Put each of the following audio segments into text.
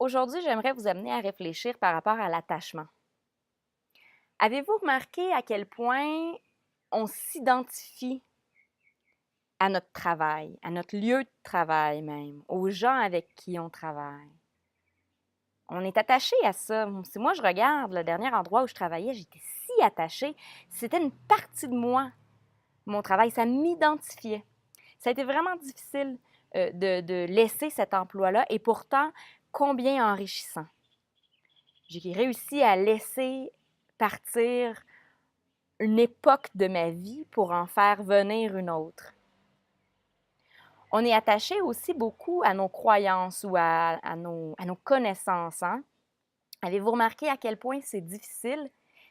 Aujourd'hui, j'aimerais vous amener à réfléchir par rapport à l'attachement. Avez-vous remarqué à quel point on s'identifie à notre travail, à notre lieu de travail même, aux gens avec qui on travaille? On est attaché à ça. Si moi je regarde le dernier endroit où je travaillais, j'étais si attachée. C'était une partie de moi, mon travail, ça m'identifiait. Ça a été vraiment difficile de laisser cet emploi-là et pourtant, combien enrichissant. J'ai réussi à laisser partir une époque de ma vie pour en faire venir une autre. On est attaché aussi beaucoup à nos croyances ou à nos connaissances. Hein? Avez-vous remarqué à quel point c'est difficile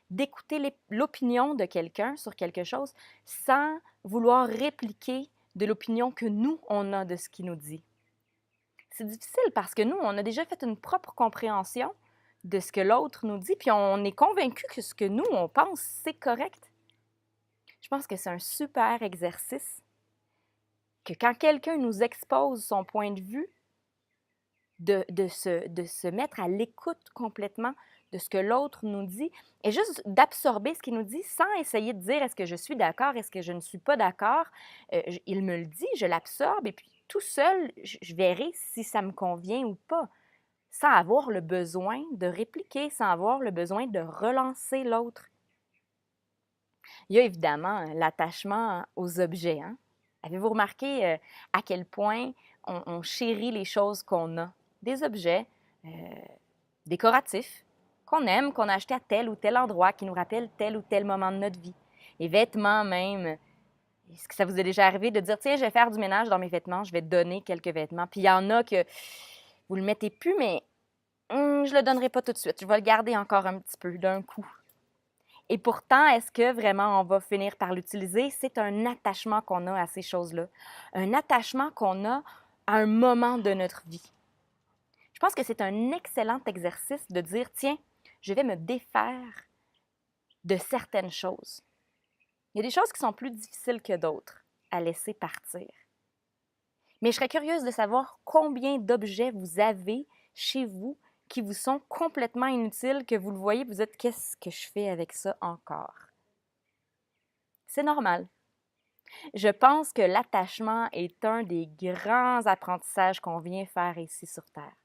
d'écouter l'opinion de quelqu'un sur quelque chose sans vouloir répliquer de l'opinion que nous, on a de ce qu'il nous dit? C'est difficile parce que nous, on a déjà fait une propre compréhension de ce que l'autre nous dit, puis on est convaincu que ce que nous, on pense, c'est correct. Je pense que c'est un super exercice, que quand quelqu'un nous expose son point de vue, de se mettre à l'écoute complètement de ce que l'autre nous dit et juste d'absorber ce qu'il nous dit sans essayer de dire est-ce que je suis d'accord, est-ce que je ne suis pas d'accord. Il me le dit, je l'absorbe et puis tout seul, je verrai si ça me convient ou pas, sans avoir le besoin de répliquer, sans avoir le besoin de relancer l'autre. Il y a évidemment l'attachement aux objets. Hein? Avez-vous remarqué à quel point on chérit les choses qu'on a? Des objets décoratifs qu'on aime, qu'on a achetés à tel ou tel endroit, qui nous rappellent tel ou tel moment de notre vie. Les vêtements même. Est-ce que ça vous est déjà arrivé de dire, tiens, je vais faire du ménage dans mes vêtements, je vais donner quelques vêtements. Puis il y en a que vous ne le mettez plus, mais je ne le donnerai pas tout de suite. Je vais le garder encore un petit peu d'un coup. Et pourtant, est-ce que vraiment on va finir par l'utiliser? C'est un attachement qu'on a à ces choses-là. Un attachement qu'on a à un moment de notre vie. Je pense que c'est un excellent exercice de dire, tiens, je vais me défaire de certaines choses. Il y a des choses qui sont plus difficiles que d'autres à laisser partir. Mais je serais curieuse de savoir combien d'objets vous avez chez vous qui vous sont complètement inutiles, que vous le voyez, vous dites, qu'est-ce que je fais avec ça encore? C'est normal. Je pense que l'attachement est un des grands apprentissages qu'on vient faire ici sur Terre.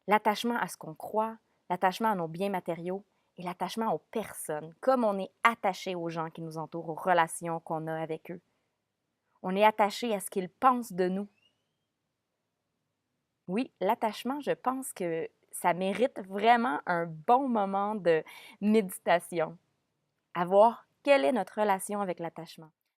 L'attachement à ce qu'on croit, l'attachement à nos biens matériaux et l'attachement aux personnes, comme on est attaché aux gens qui nous entourent, aux relations qu'on a avec eux. On est attaché à ce qu'ils pensent de nous. Oui, l'attachement, je pense que ça mérite vraiment un bon moment de méditation. À voir quelle est notre relation avec l'attachement.